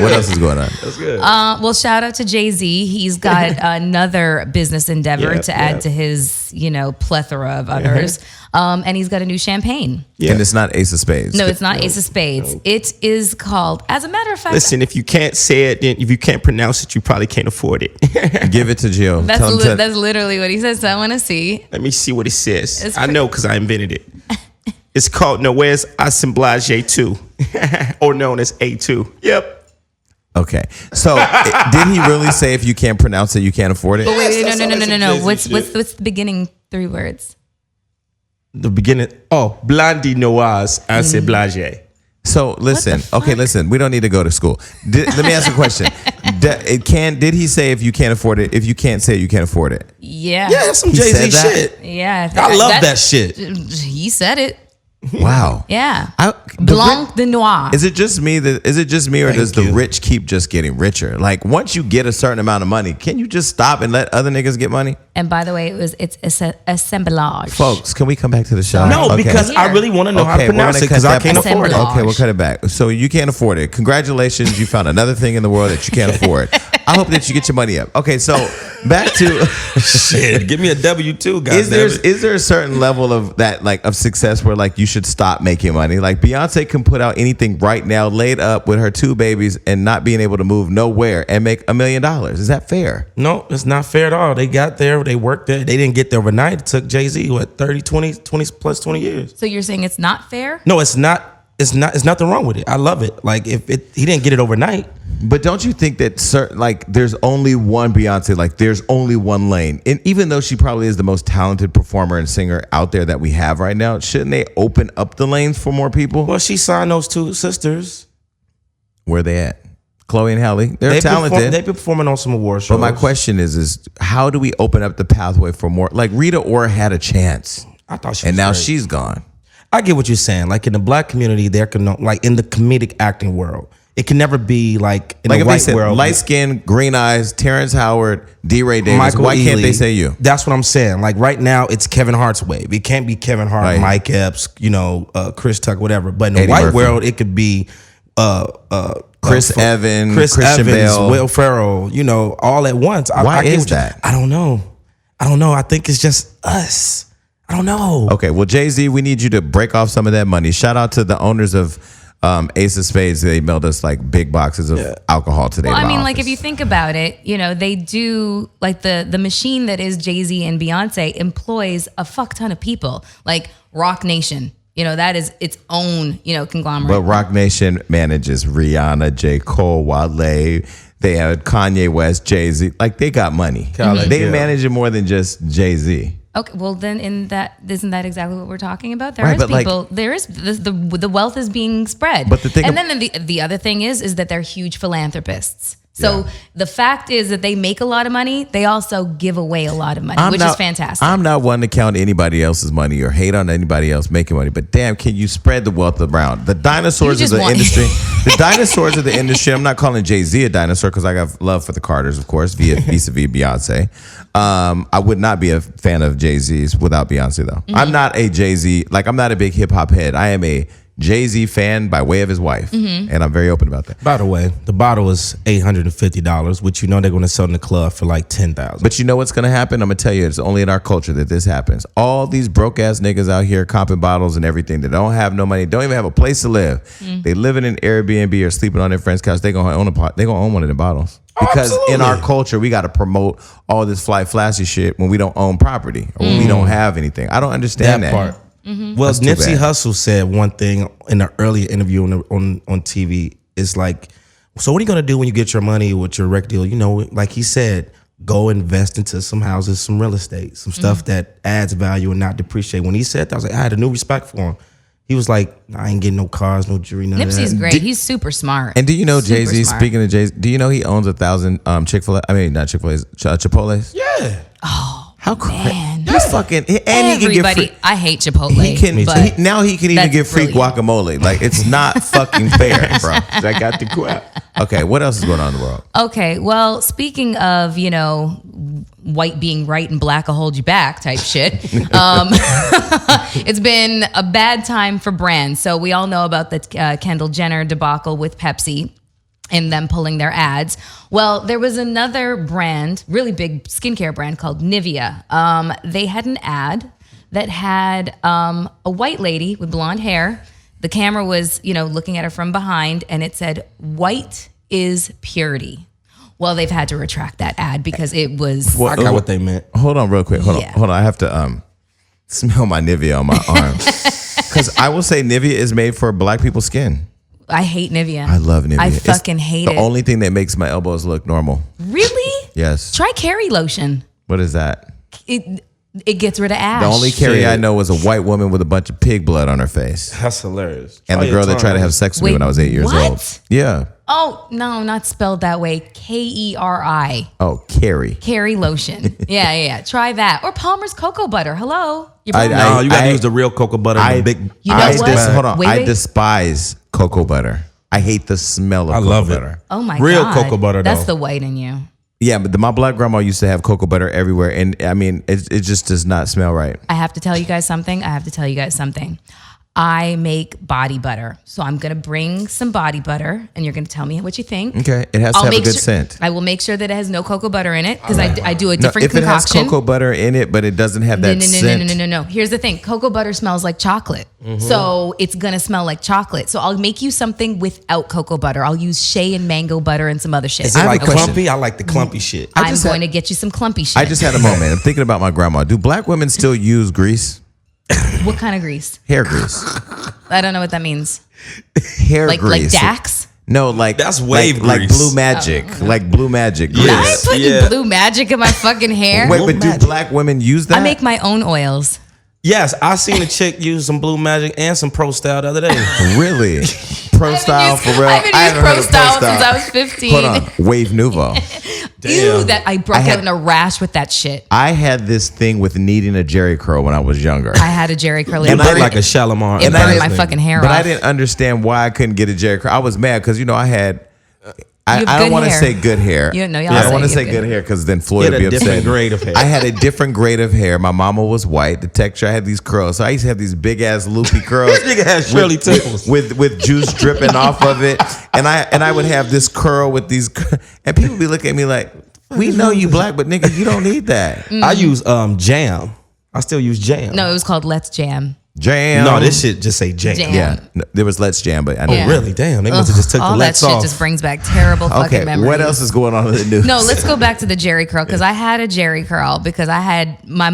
What else is going on? That's good. Well, shout out to Jay-Z. He's got another business endeavor to add to his, plethora of others. And he's got a new champagne. Yeah. And it's not Ace of Spades. No, it's not Ace of Spades. No. It is called, as a matter of fact. Listen, if you can't say it, then if you can't pronounce it, you probably can't afford it. Give it to Jill. That's literally what he says. So I want to see. Let me see what it says. I know because I invented it. It's called Noël's Assemblage 2, or known as A2. Yep. Okay. So did he really say if you can't pronounce it, you can't afford it? But wait, no. What's the beginning 3 words? The beginning. Oh, Blondie Noël's Assemblage. So listen. Okay, listen. We don't need to go to school. Let me ask you a question. Did he say if you can't afford it? If you can't say it, you can't afford it? Yeah. Yeah, that's some Jay-Z shit. Yeah. I love that shit. He said it. Wow. Yeah. Blanc de Noir. Is it just me or does the rich keep just getting richer? Like once you get a certain amount of money, can you just stop and let other niggas get money? And by the way, it's assemblage. Folks, can we come back to the show? No, because I really want to know how to pronounce it because I can't afford it. Okay, we'll cut it back. So you can't afford it. Congratulations, you found another thing in the world that you can't afford. I hope that you get your money up. Okay, so back to shit. Give me a W-2, guys. Is there a certain level of that, like of success, where like you should stop making money? Like Beyonce can put out anything right now, laid up with her 2 babies, and not being able to move nowhere and make $1 million. Is that fair? No, it's not fair at all. They got there, they worked there. They didn't get there overnight. It took Jay-Z 20 years. So you're saying it's not fair? No, it's not. It's nothing wrong with it. I love it. Like he didn't get it overnight. But don't you think that there's only one Beyonce, like there's only one lane, and even though she probably is the most talented performer and singer out there that we have right now, shouldn't they open up the lanes for more people? Well, she signed those 2 sisters. Where they at? Chloe and Halle. They're talented. They've been performing on some award shows. But my question is how do we open up the pathway for more? Like Rita Ora had a chance. I thought she was and now great. she's gone. I get what you're saying. Like in the black community, there can like in the comedic acting world, it can never be like in the white world. Light skin, green eyes, Terrence Howard, D. Ray Davis. Michael Why can't Ealy. they say you? That's what I'm saying. Like right now, it's Kevin Hart's wave. It can't be Kevin Hart, Right. Mike Epps, Chris Tucker, whatever. But in the Eddie white Murphy. world, it could be Chris Evans, Chris Christian Evans, Bale. Will Ferrell, all at once. Why get is what you- that? I don't know. I think it's just us. I don't know. Okay, well, Jay-Z, we need you to break off some of that money. Shout out to the owners of Ace of Spades. They mailed us like big boxes of alcohol today. Well, to I my mean, like office. if you think about it, they do like the machine that is Jay-Z and Beyonce employs a fuck ton of people. Like Rock Nation, that is its own, conglomerate. But Rock Nation manages Rihanna, J. Cole, Wale. They had Kanye West, Jay-Z. Like they got money. They manage it more than just Jay-Z. Okay, well then isn't that exactly what we're talking about? There Right, is but like- people, there is the wealth is being spread. But the thing and then the other thing is that they're huge philanthropists. So the fact is that they make a lot of money. They also give away a lot of money, which is fantastic. I'm not one to count anybody else's money or hate on anybody else making money, but damn, can you spread the wealth around? The dinosaurs of the industry, the dinosaurs of the industry. I'm not calling Jay-Z a dinosaur because I got love for the Carters, of course, vis-a-vis Beyonce. I would not be a fan of Jay-Z's without Beyonce though. Mm-hmm. I'm not a Jay-Z, like I'm not a big hip hop head. I am a Jay-Z fan by way of his wife, and I'm very open about that. By the way, the bottle is $850, which they're going to sell in the club for like $10,000. But you know what's going to happen? I'm going to tell you, it's only in our culture that this happens. All these broke-ass niggas out here comping bottles and everything that don't have no money, don't even have a place to live. They live in an Airbnb or sleeping on their friend's couch. They're going to own one of the bottles. Because in our culture, we got to promote all this flashy shit when we don't own property or when we don't have anything. I don't understand that. part. Well, That's too Nipsey bad. Hussle said one thing in the earlier interview on TV. It's like, so what are you gonna do when you get your money with your record deal? Like he said, go invest into some houses, some real estate, some stuff that adds value and not depreciate. When he said that, I was like, I had a new respect for him. He was like, I ain't getting no cars, no jewelry, none of Nipsey's that. great. He's super smart. And do you know Super Jay-Z, smart. speaking of Jay-Z, do you know he owns 1,000 Chick-fil-A? I mean, not Chick-fil-A's, Chipotle's? Yeah. How crazy. Man. He's fucking, and he can get Everybody, free. I hate Chipotle. He can, but now he can even that's get free brilliant. guacamole. Like, it's not fucking fair, bro. I got the crap. Okay, what else is going on in the world? Okay, well, speaking of, white being right and black will hold you back type shit, it's been a bad time for brands. So we all know about the Kendall Jenner debacle with Pepsi and them pulling their ads. Well, there was another brand, really big skincare brand called Nivea. They had an ad that had a white lady with blonde hair. The camera was, looking at her from behind, and it said, "White is purity." Well, they've had to retract that ad because it was... I got what they meant. Hold on real quick. Hold Yeah. on. I have to smell my Nivea on my arm. Because I will say Nivea is made for black people's skin. I hate Nivea. I love Nivea. I fucking hate it. The only thing that makes my elbows look normal. Really? Yes. Try Carrie lotion. What is that? It gets rid of ash. The only Carrie Shit. I know was a white woman with a bunch of pig blood on her face. That's hilarious. And the girl that tried to have sex with me Wait, when I was 8 years what? old. Yeah. Oh, no, not spelled that way. Keri. Oh, Carrie. Carrie lotion. Yeah. Try that. Or Palmer's cocoa butter. Hello. Your I- Palmer's- No, you got to use the real cocoa butter. The big. You know what? Hold on. Wait, I wait. despise cocoa butter. I hate the smell of I cocoa love it. butter. Oh my Real God. cocoa butter, That's though. the white in you. Yeah, but my black grandma used to have cocoa butter everywhere. And I mean, it just does not smell right. I have to tell you guys something. I make body butter. So I'm going to bring some body butter and you're going to tell me what you think. Okay. It has to have a good scent. I will make sure that it has no cocoa butter in it because I do a No, different if it has concoction. cocoa butter in it, but it doesn't have that scent. No. Here's the thing. Cocoa butter smells like chocolate. So it's going to smell like chocolate. So I'll make you something without cocoa butter. I'll use shea and mango butter and some other shit. Is it I have like a question. clumpy? I like the clumpy shit. I'm just going had- to get you some clumpy shit. I just had a moment. I'm thinking about my grandma. Do black women still use grease? What kind of grease? Hair grease. I don't know what that means. Hair Like grease. Dax? No, like That's wave like grease. Blue Magic. Like Blue Magic grease. I ain't putting blue magic in my fucking hair. Wait, but do black women use that? I make my own oils. Yes, I seen a chick use some Blue Magic and some Pro Style the other day. Really? Pro style for real? I haven't used Pro Style since I was 15. Hold on. Wave Nouveau. Ew, that I broke out in a rash with that shit. I had this thing with needing a Jerry curl when I was younger. I had a Jerry curl. You look like a Shalimar. It burned my fucking hair off. But I didn't understand why I couldn't get a Jerry curl. I was mad because, I had... I don't want to say good hair. I don't want to say good hair because then Floyd would be upset. Different grade of hair. I had a different grade of hair. My mama was white. The texture, I had these curls. So I used to have these big ass loopy curls. This nigga has Shirley Temples with juice dripping off of it. And I would have this curl with these, and people would be looking at me like, we know you black, but nigga, you don't need that. I use Jam. I still use Jam. No, it was called Let's Jam. Jam. No, this shit just say Jam. Yeah, no, there was Let's Jam, but I know. Oh, really? Damn, they must have just took all the Let's that shit off. just brings back terrible fucking memories. What else is going on in the news? No, let's go back to the Jerry curl because I had a Jerry curl because I had my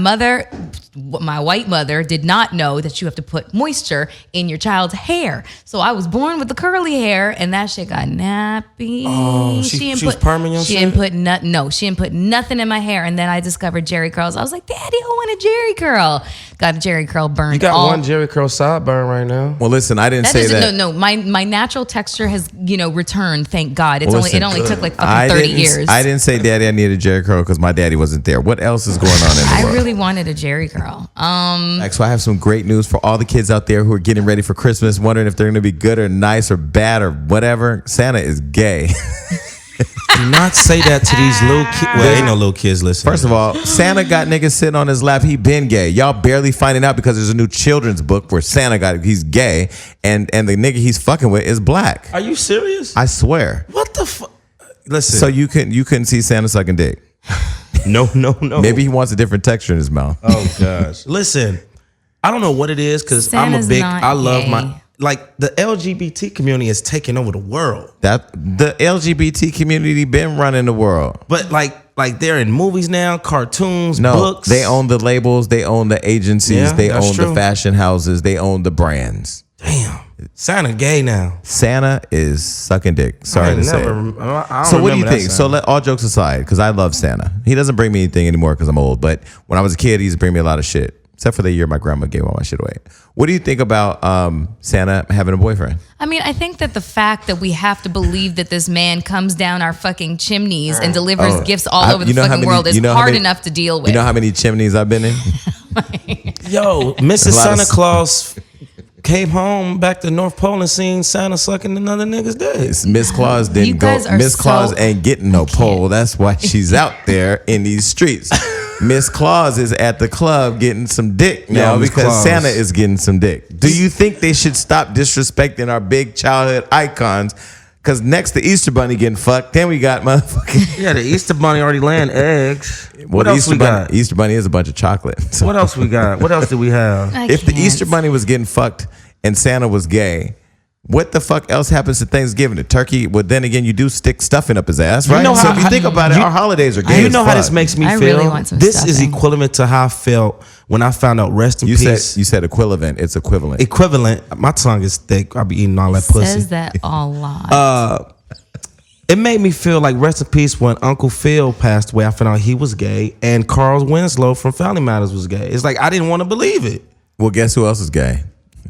white mother did not know that you have to put moisture in your child's hair. So I was born with the curly hair and that shit got nappy. Oh, she was perming your shit? She didn't put nothing in my hair. And then I discovered Jerry curls. I was like, Daddy, I want a Jerry curl. Got a Jerry curl burned. You got one Jerry curl sideburn right now. Well, listen, I didn't say that. No. My natural texture has returned. Thank God. It only took like fucking 30 years. I didn't say, Daddy, I need a Jerry curl because my daddy wasn't there. What else is going on in the world? I really wanted a Jerry curl. So I have some great news for all the kids out there who are getting ready for Christmas, wondering if they're going to be good or nice or bad or whatever. Santa is gay. Do not say that to these little kids. Well, ain't no little kids listening. First of all, Santa got niggas sitting on his lap. He been gay. Y'all barely finding out because there's a new children's book where he's gay, and the nigga he's fucking with is black. Are you serious? I swear. What the fuck? Listen. So you couldn't see Santa sucking dick. No. Maybe he wants a different texture in his mouth. Oh gosh. Listen, I don't know what it is because I love my. Like the LGBT community is taking over the world. That the LGBT community been running the world. But like they're in movies now, cartoons, books. They own the labels, they own the agencies, they own the fashion houses, they own the brands. Damn. Santa gay now. Santa is sucking dick. Sorry to say. So what do you think? So let all jokes aside, because I love Santa. He doesn't bring me anything anymore because I'm old. But when I was a kid, he used to bring me a lot of shit. Except for the year my grandma gave all my shit away. What do you think about Santa having a boyfriend? I mean, I think that the fact that we have to believe that this man comes down our fucking chimneys and delivers gifts all over the fucking world is hard enough to deal with. You know how many chimneys I've been in? Yo, Mrs. Santa Claus came home back to North Pole and seen Santa sucking another nigga's dick. Miss Claus didn't go. Miss Claus ain't getting no pole. That's why she's out there in these streets. Miss Claus is at the club getting some dick now because Santa is getting some dick. Do you think they should stop disrespecting our big childhood icons? Because next the Easter Bunny getting fucked, then we got motherfucking... Yeah, the Easter Bunny already laying eggs. What else we got? Easter Bunny is a bunch of chocolate. So. What else we got? What else do we have? If the Easter Bunny was getting fucked and Santa was gay... What the fuck else happens to Thanksgiving? The turkey, well, then again, you do stick stuffing up his ass, right? So if you think about it, our holidays are gay. You know how this makes me feel? Really want some this stuffing. Is equivalent to how I felt when I found out rest in peace. You said equivalent. It's equivalent. Equivalent. My tongue is thick. I'll be eating all that pussy. Says that a lot. It made me feel like rest in peace when Uncle Phil passed away. I found out he was gay, and Carl Winslow from Family Matters was gay. It's like I didn't want to believe it. Well, guess who else is gay?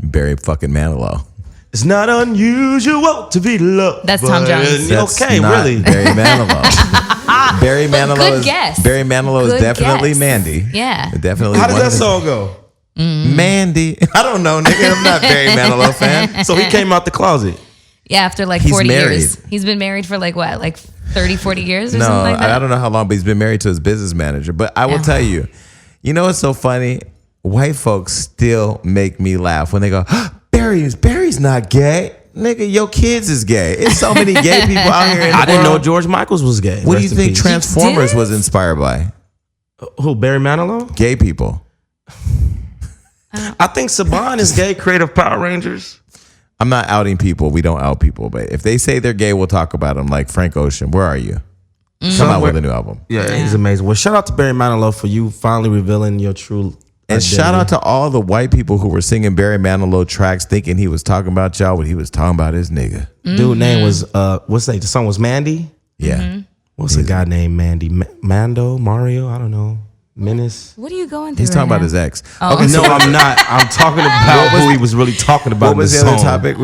Barry fucking Manilow. It's not unusual to be loved. That's Tom Jones. Okay, really. Barry Manilow. Barry Manilow good is guess. Barry Manilow is Good definitely guess. Mandy. Yeah. Definitely. How does that song go? Mandy. I don't know, nigga. I'm not a Barry Manilow fan. So he came out the closet. Yeah, after like 40 years. He's been married for like what? Like 30, 40 years or something like that? I don't know how long, but he's been married to his business manager. But I will tell you, you know what's so funny? White folks still make me laugh when they go, Barry's not gay. Nigga, your kids is gay. It's so many gay people out here in the world. I didn't know George Michaels was gay. What do you think Transformers was inspired by? Who, Barry Manilow? Gay people. I think Saban is gay, creative Power Rangers. I'm not outing people. We don't out people. But if they say they're gay, we'll talk about them. Like Frank Ocean, where are you? Come out with a new album. Yeah, he's amazing. Well, shout out to Barry Manilow for you finally revealing your true And shout out to all the white people who were singing Barry Manilow tracks thinking he was talking about y'all when he was talking about his nigga. Dude name was, what's that? The song was Mandy? Yeah. What's the guy named Mandy? Mando? Mario? I don't know. Menace. What are you going through? He's talking about his ex. Oh. Okay, No, I'm not. I'm talking about who he was really talking about. What was the other topic?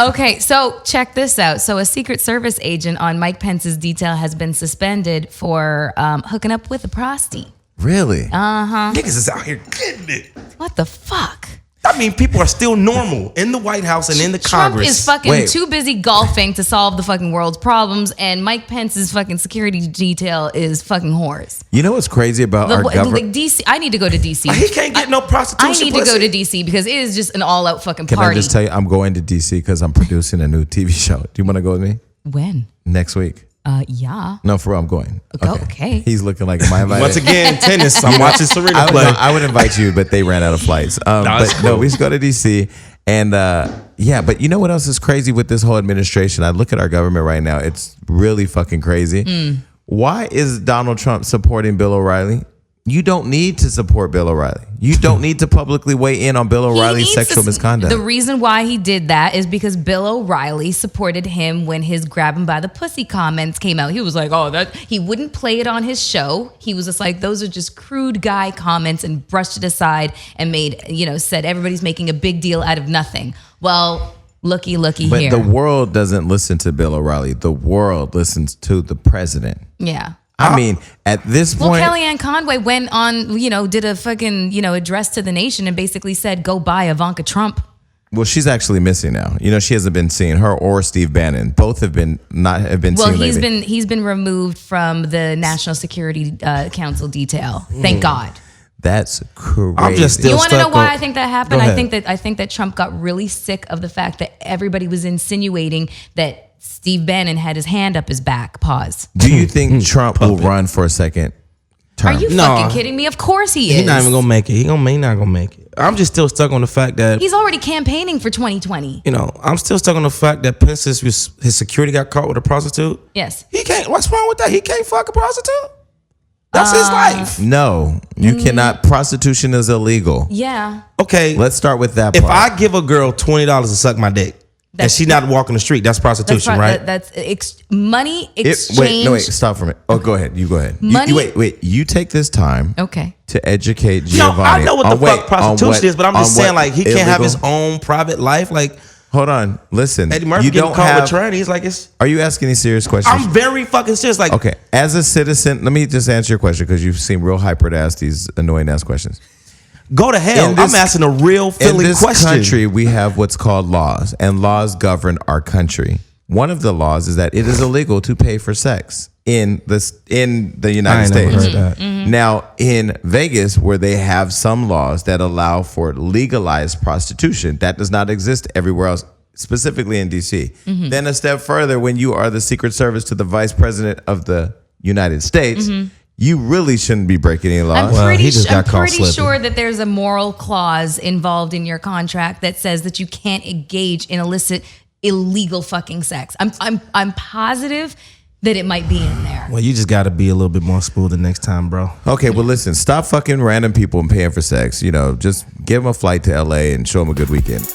Okay, so check this out. So a Secret Service agent on Mike Pence's detail has been suspended for hooking up with a prosty. Really? Niggas is out here getting it. What the fuck? I mean, people are still normal in the White House and in the Trump Congress. is fucking too busy golfing to solve the fucking world's problems, and Mike Pence's fucking security detail is fucking whores. You know what's crazy about our government? Like DC, I need to go to DC. He can't get no prostitution. I need to go to DC because it is just an all-out fucking Can party. I just tell you, I'm going to DC because I'm producing a new TV show. Do you want to go with me? When? Next week. Yeah. No, for real, I'm going. Okay. He's looking like, am I invited? Once again, tennis. I'm watching Serena play. I would invite you, but they ran out of flights. No, we should go to DC. And but you know what else is crazy with this whole administration? I look at our government right now. It's really fucking crazy. Why is Donald Trump supporting Bill O'Reilly? You don't need to support Bill O'Reilly. You don't need to publicly weigh in on Bill O'Reilly's sexual misconduct. The reason why he did that is because Bill O'Reilly supported him when his grab him by the pussy comments came out. He was like, he wouldn't play it on his show. He was just like, those are just crude guy comments, and brushed it aside and said everybody's making a big deal out of nothing. Well, looky here. But the world doesn't listen to Bill O'Reilly. The world listens to the president. Yeah. I mean, at this point, Kellyanne Conway went on, did a fucking, address to the nation and basically said, go buy Ivanka Trump. well, she's actually missing now. She hasn't been seen. Her or Steve Bannon, both have been seen. Well, he's been removed from the National Security Council detail. Thank God. That's crazy. I'm just still You want to know stuck why on- I think that happened? Go I ahead. think that Trump got really sick of the fact that everybody was insinuating that Steve Bannon had his hand up his back. Pause. Do you think Trump will run for a second term? Are you No. fucking kidding me? Of course he is. He's not even gonna make it. He not gonna make it. I'm just still stuck on the fact that He's already campaigning for 2020. I'm still stuck on the fact that Pence's his security got caught with a prostitute. Yes. He can't. What's wrong with that? He can't fuck a prostitute. That's his life. No, you cannot. Prostitution is illegal. Yeah. Okay. Let's start with that If part. I give a girl $20 to suck my dick, and she not walking the street, that's prostitution, right? That's money exchange. Wait, stop for a minute. Oh, go ahead. You go ahead. Money- Wait. You take this time Okay. to educate No, Giovanni. I know what the fuck prostitution is, but I'm just saying, like, he can't have his illegal- own private life. Like, Hold on. Listen. Eddie Murphy you getting don't caught have. with trannies. Like, it's. Are you asking any serious questions? I'm very fucking serious. Like, Okay, as a citizen, let me just answer your question because you seem real hyper to ask these annoying ass questions. go to hell. In this- I'm asking a real In Philly this question. country, we have what's called laws, and laws govern our country. One of the laws is that it is illegal to pay for sex in the United I ain't never States. heard that. Now, in Vegas, where they have some laws that allow for legalized prostitution, that does not exist everywhere else, specifically in DC. Then a step further, when you are the Secret Service to the Vice President of the United States, you really shouldn't be breaking any laws. Well, he just got caught slipping. sure that there's a moral clause involved in your contract that says that you can't engage in illegal fucking sex. I'm positive that it might be in there. Well, you just got to be a little bit more smooth the next time, bro. Okay, well, listen, stop fucking random people and paying for sex. Just give them a flight to LA and show them a good weekend.